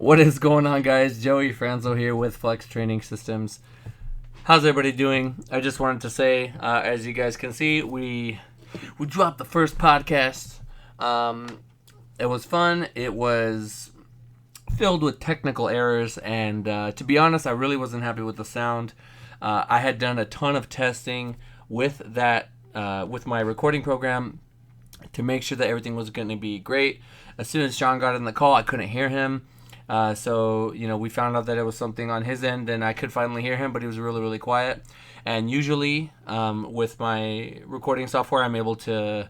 What is going on, guys? Joey Franzo here with Flex Training Systems. How's everybody doing? I just wanted to say, as you guys can see, we dropped the first podcast. It was fun. It was filled with technical errors, and to be honest, I really wasn't happy with the sound. I had done a ton of testing with my recording program to make sure that everything was going to be great. As soon as Sean got in the call, I couldn't hear him. So we found out that it was something on his end, and I could finally hear him, but he was really, really quiet. And usually, with my recording software, I'm able to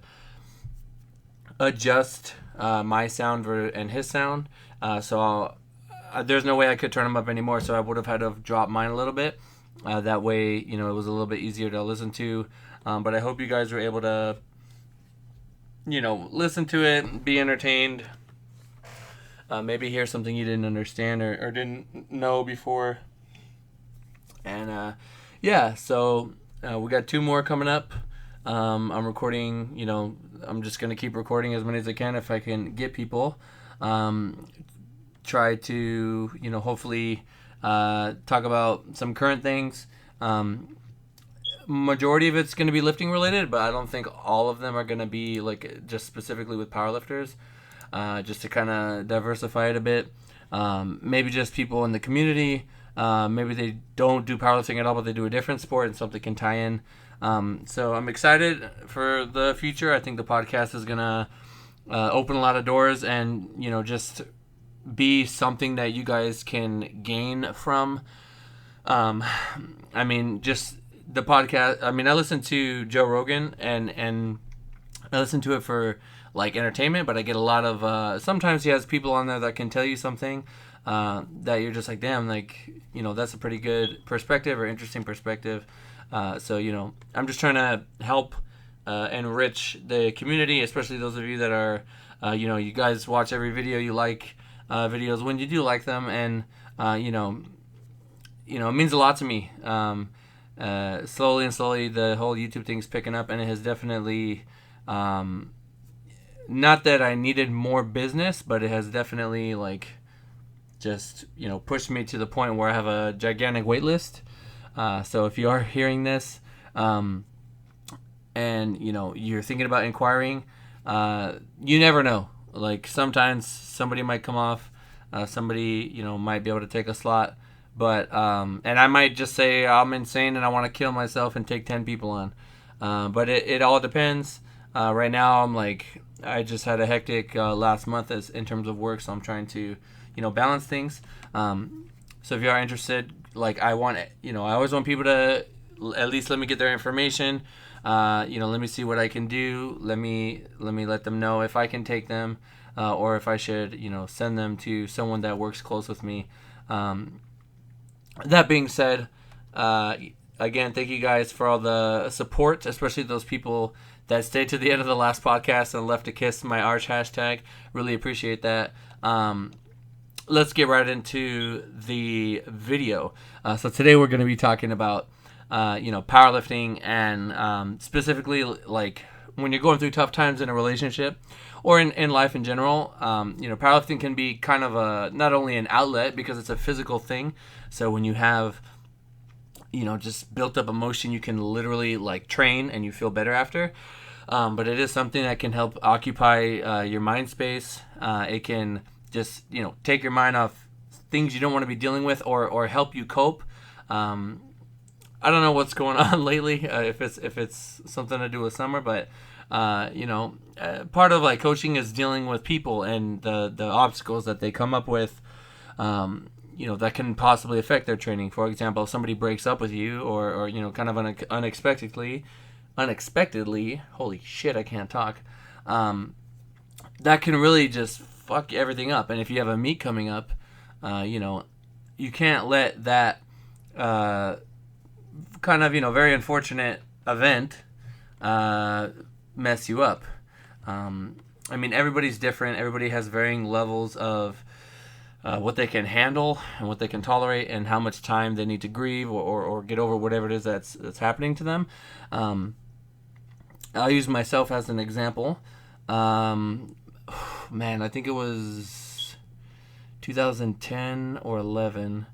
adjust my sound and his sound. There's no way I could turn him up anymore, so I would have had to drop mine a little bit. That way, it was a little bit easier to listen to. But I hope you guys were able to, listen to it, be entertained. Maybe hear something you didn't understand or didn't know before. And so we got 2 more coming up. I'm recording, I'm just going to keep recording as many as I can if I can get people. Try to, hopefully talk about some current things. Majority of it's going to be lifting related, but I don't think all of them are going to be like just specifically with powerlifters. Just to kind of diversify it a bit. Maybe just people in the community. Maybe they don't do powerlifting at all, but they do a different sport and something can tie in. So I'm excited for the future. I think the podcast is going to open a lot of doors and, just be something that you guys can gain from. Just the podcast. I listen to Joe Rogan and I listen to it for like entertainment, but I get a lot of sometimes he has people on there that can tell you something that you're just like, damn, like, that's a pretty good perspective or interesting perspective. So I'm just trying to help enrich the community, especially those of you that are you guys watch every video, you like videos when you do like them, and it means a lot to me. Slowly the whole YouTube thing's picking up, and it has definitely not that I needed more business, but it has definitely just pushed me to the point where I have a gigantic wait list. So if you are hearing this, and you're thinking about inquiring, you never know. Like sometimes somebody might come off, somebody might be able to take a slot, but and I might just say I'm insane and I want to kill myself and take 10 people on. But it all depends. Right now I just had a hectic last month in terms of work, so I'm trying to, balance things. So if you are interested, I always want people to at least let me get their information. Let me see what I can do. Let me let them know if I can take them, or if I should, send them to someone that works close with me. That being said, again, thank you guys for all the support, especially those people that stayed to the end of the last podcast and left a kiss my arch hashtag. Really appreciate that. Let's get right into the video. So today we're going to be talking about, powerlifting and specifically when you're going through tough times in a relationship or in life in general. Powerlifting can be kind of not only an outlet because it's a physical thing. So when you have just built up emotion, you can literally train and you feel better after. But it is something that can help occupy your mind space. It can just, take your mind off things you don't want to be dealing with or help you cope. I don't know what's going on lately, if it's something to do with summer, but, part of coaching is dealing with people and the obstacles that they come up with, that can possibly affect their training. For example, if somebody breaks up with you or kind of unexpectedly, holy shit, I can't talk. That can really just fuck everything up. And if you have a meet coming up, you can't let that kind of, very unfortunate event mess you up. Everybody's different. Everybody has varying levels of what they can handle and what they can tolerate and how much time they need to grieve or get over whatever it is that's happening to them. I'll use myself as an example. I think it was 2010 or 11.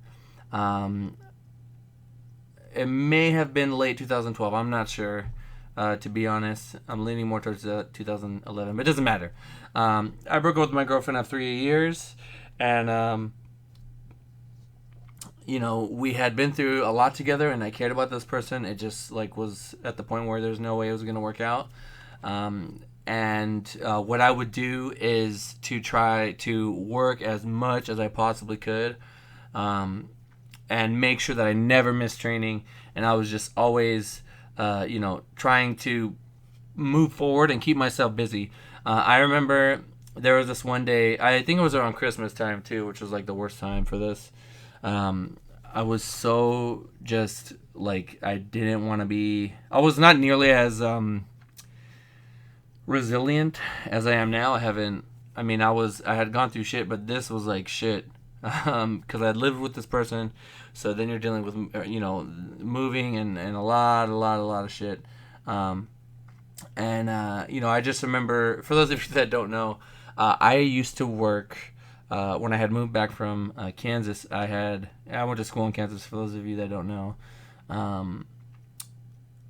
It may have been late 2012. I'm not sure. To be honest, I'm leaning more towards 2011, but it doesn't matter. I broke up with my girlfriend after 3 years, and we had been through a lot together, and I cared about this person. It just like was at the point where there's no way it was gonna work out. And what I would do is to try to work as much as I possibly could, and make sure that I never missed training. And I was just always, trying to move forward and keep myself busy. I remember there was this one day, I think it was around Christmas time too, which was like the worst time for this. I was so just like, I didn't want to be, I was not nearly as resilient as I am now. I had gone through shit, but this was like shit. Because I lived with this person, so then you're dealing with moving and a lot of shit. I just remember, for those of you that don't know, I used to work when I had moved back from Kansas. I went to school in Kansas. For those of you that don't know,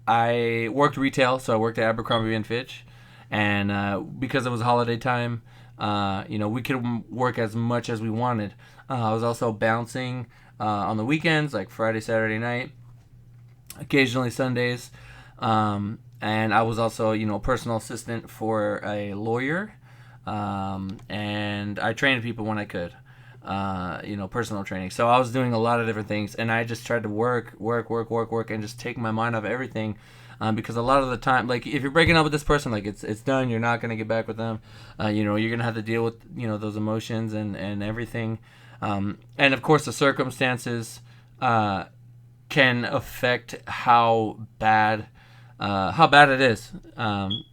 I worked retail, so I worked at Abercrombie and Fitch, and because it was holiday time, we could work as much as we wanted. I was also bouncing on the weekends, like Friday, Saturday night, occasionally Sundays. And I was also, personal assistant for a lawyer. And I trained people when I could, personal training. So I was doing a lot of different things, and I just tried to work, and just take my mind off everything. Because a lot of the time, like, if you're breaking up with this person, like, it's done. You're not going to get back with them. You're going to have to deal with, those emotions and everything. And, of course, the circumstances can affect how bad it is,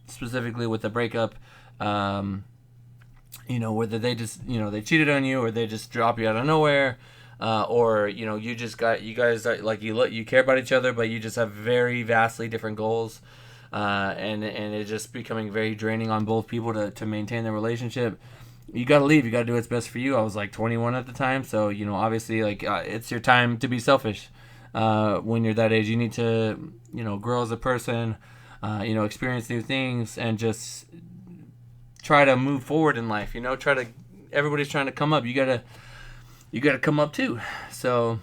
specifically with the breakup. Whether they just, they cheated on you, or they just drop you out of nowhere. Or you guys are, like, you care about each other, but you just have very vastly different goals, and it's just becoming very draining on both people to maintain the relationship. You gotta leave. You gotta do what's best for you. I was like 21 at the time, so obviously, like, it's your time to be selfish. When you're that age, you need to grow as a person, experience new things, and just try to move forward in life. Everybody's trying to come up. You gotta come up too. So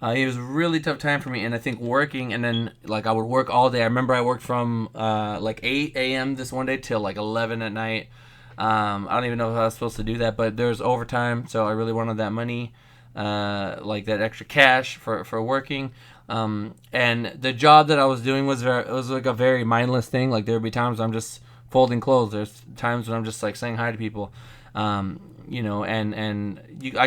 it was a really tough time for me, and I think working, and then, like, I would work all day. I remember I worked from like 8 a.m. this one day till like 11 at night. I don't even know if I was supposed to do that, but there's overtime, so I really wanted that money, like that extra cash for working. And the job that I was doing was like a very mindless thing. Like, there would be times I'm just folding clothes. There's times when I'm just like saying hi to people. I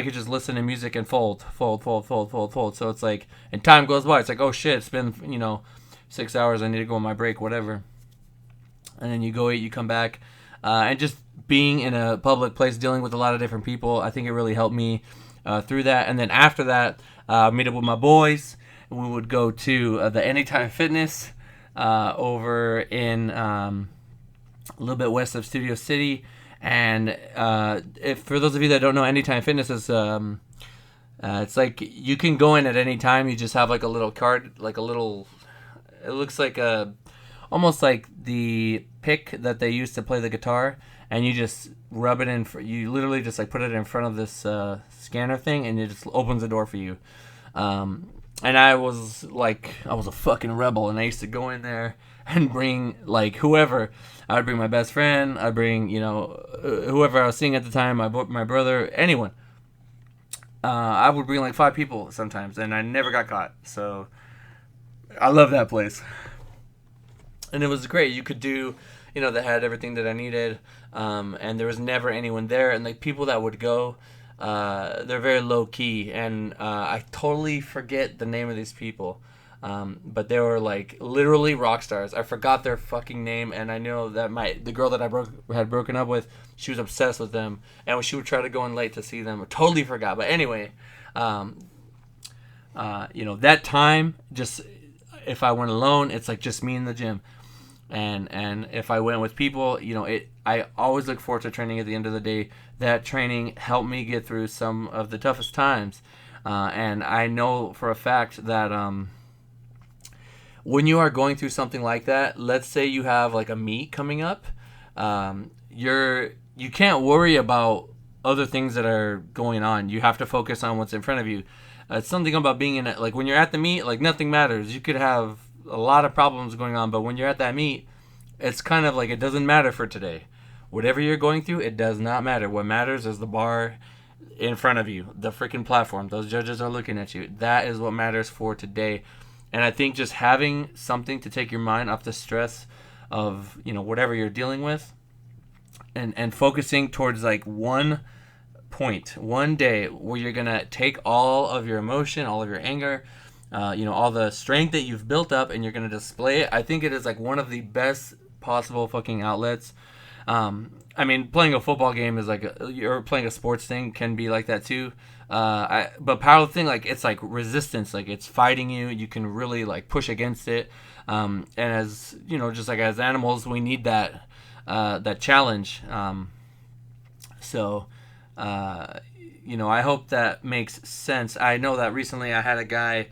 could just listen to music and fold. So it's like, and time goes by. It's like, oh shit, it's been 6 hours. I need to go on my break, whatever. And then you go eat, you come back, and just being in a public place, dealing with a lot of different people, I think it really helped me through that. And then after that, meet up with my boys, and we would go to the Anytime Fitness over in a little bit west of Studio City. And for those of you that don't know, Anytime Fitness is it's like you can go in at any time. You just have like a little card, like a little. It looks like almost like the pick that they use to play the guitar, and you just rub it in. You literally just like put it in front of this scanner thing, and it just opens the door for you. And I was a fucking rebel, and I used to go in there and bring like whoever. I would bring my best friend. I'd bring whoever I was seeing at the time, my brother, anyone. I would bring like 5 people sometimes, and I never got caught. So I love that place, and it was great. You could do, they had everything that I needed, and there was never anyone there. And like people that would go, they're very low key, and I totally forget the name of these people. But they were like literally rock stars. I forgot their fucking name, and I know that the girl that I had broken up with, she was obsessed with them, and she would try to go in late to see them. I totally forgot. But anyway, that time, just if I went alone, it's like just me in the gym, and if I went with people, I always look forward to training at the end of the day. that training helped me get through some of the toughest times. And I know for a fact that when you are going through something like that, let's say you have like a meet coming up, you can't worry about other things that are going on. You have to focus on what's in front of you. It's something about being in it. Like when you're at the meet, like nothing matters. You could have a lot of problems going on, but when you're at that meet, it's kind of like it doesn't matter for today. Whatever you're going through, it does not matter. What matters is the bar in front of you, the freaking platform. Those judges are looking at you. That is what matters for today. And I think just having something to take your mind off the stress of, whatever you're dealing with, and focusing towards like one point, one day where you're going to take all of your emotion, all of your anger, all the strength that you've built up, and you're going to display it. I think it is like one of the best possible fucking outlets. Playing a football game is like, or playing a sports thing can be like that too. But powerlifting, like, it's like resistance, like it's fighting you. You can really like push against it. And as just like as animals, we need that challenge. I hope that makes sense. I know that recently I had a guy,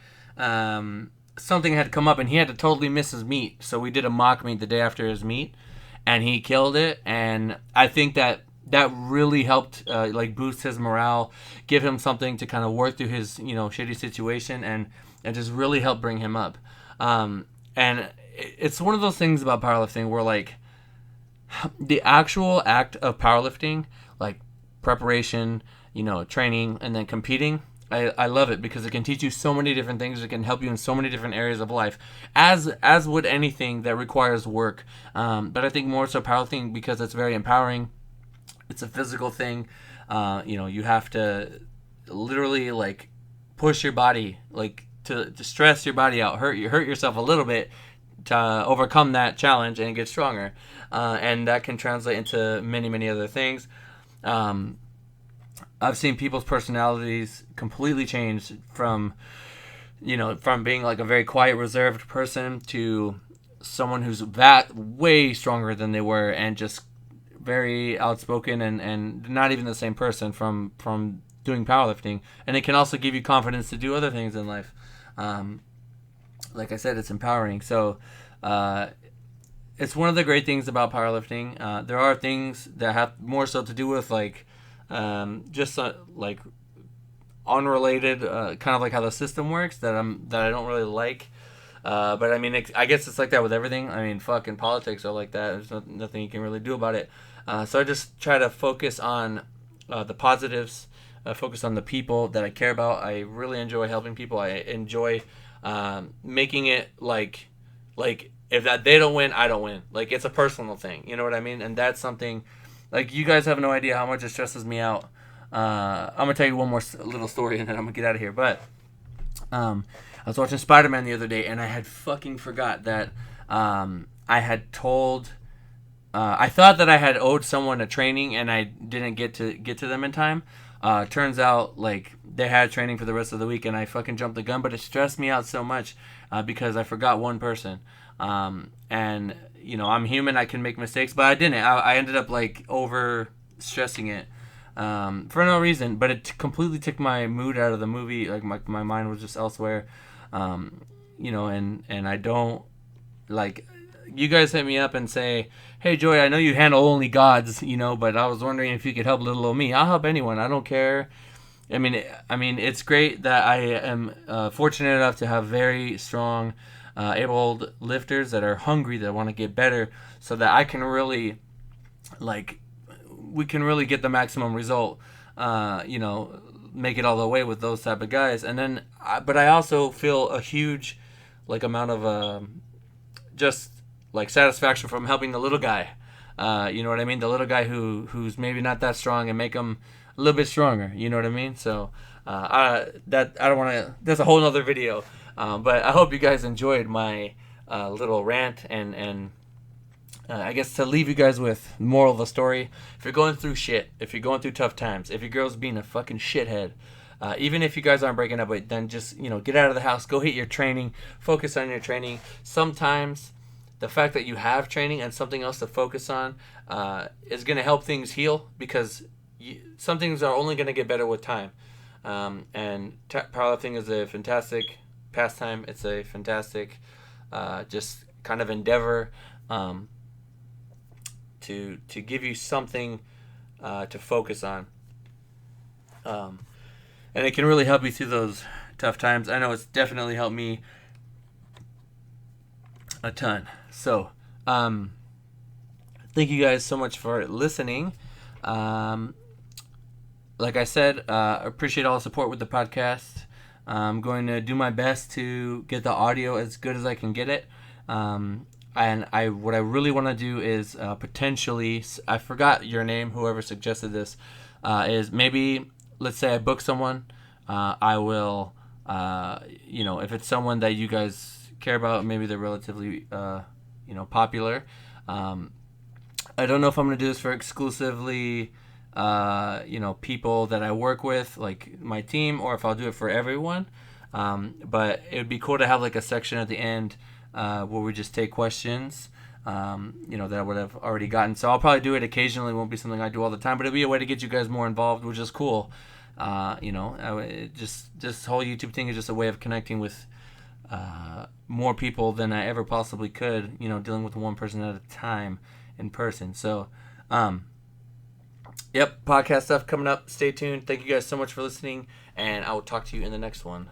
something had come up and he had to totally miss his meet. So we did a mock meet the day after his meet, and he killed it. And I think that really helped boost his morale, give him something to kind of work through his shitty situation, and just really help bring him up. And it's one of those things about powerlifting where like the actual act of powerlifting, like preparation, training, and then competing, I love it because it can teach you so many different things. It can help you in so many different areas of life, as would anything that requires work. But I think more so powerlifting because it's very empowering. It's a physical thing. You have to literally like push your body, like to stress your body out, hurt yourself a little bit to overcome that challenge and get stronger. And that can translate into many, many other things. I've seen people's personalities completely change from being like a very quiet, reserved person to someone who's way stronger than they were, and just very outspoken and not even the same person from doing powerlifting. And it can also give you confidence to do other things in life. Like I said, it's empowering. So it's one of the great things about powerlifting. There are things that have more so to do with like like unrelated, kind of like how the system works that I don't really like. But I guess it's like that with everything. Fucking politics are like that. There's nothing you can really do about it. So I just try to focus on the positives, focus on the people that I care about. I really enjoy helping people. I enjoy making it like if that they don't win, I don't win. Like it's a personal thing. You know what I mean? And that's something like you guys have no idea how much it stresses me out. I'm gonna tell you one more little story and then I'm gonna get out of here. But I was watching Spider-Man the other day and I had fucking forgot that I had told. I thought that I had owed someone a training and I didn't get to them in time. Turns out like they had training for the rest of the week and I fucking jumped the gun, but it stressed me out so much because I forgot one person. And I'm human, I can make mistakes, but I didn't. I ended up like over stressing it for no reason, but it completely took my mood out of the movie. Like my mind was just elsewhere. And I don't like. You guys hit me up and say, "Hey Joy, I know you handle only gods, but I was wondering if you could help little old me." I'll help anyone. I don't care. It's great that I am fortunate enough to have very strong, able lifters that are hungry, that want to get better, so that I can really, we can really get the maximum result. Make it all the way with those type of guys, and then, but I also feel a huge, amount of just satisfaction from helping the little guy. You know what I mean? The little guy who's maybe not that strong, and make him a little bit stronger. You know what I mean? So I don't want to. That's a whole other video. But I hope you guys enjoyed my little rant and I guess to leave you guys with moral of the story. If you're going through shit, if you're going through tough times, if your girl's being a fucking shithead, even if you guys aren't breaking up, then just get out of the house, go hit your training, focus on your training. Sometimes the fact that you have training and something else to focus on is going to help things heal, because some things are only going to get better with time. And powerlifting is a fantastic pastime. It's a fantastic just kind of endeavor to give you something to focus on. And it can really help you through those tough times. I know it's definitely helped me a ton. So, thank you guys so much for listening. Like I said, appreciate all the support with the podcast. I'm going to do my best to get the audio as good as I can get it. And what I really want to do is potentially, I forgot your name, whoever suggested this, is maybe, let's say I book someone, I will, if it's someone that you guys care about, maybe they're relatively, popular. I don't know if I'm going to do this for exclusively, people that I work with, like my team, or if I'll do it for everyone. But it would be cool to have like a section at the end where we just take questions, that I would have already gotten. So I'll probably do it occasionally. It won't be something I do all the time, but it'll be a way to get you guys more involved, which is cool. This whole YouTube thing is just a way of connecting with more people than I ever possibly could, dealing with one person at a time in person. So, podcast stuff coming up. Stay tuned. Thank you guys so much for listening, and I will talk to you in the next one.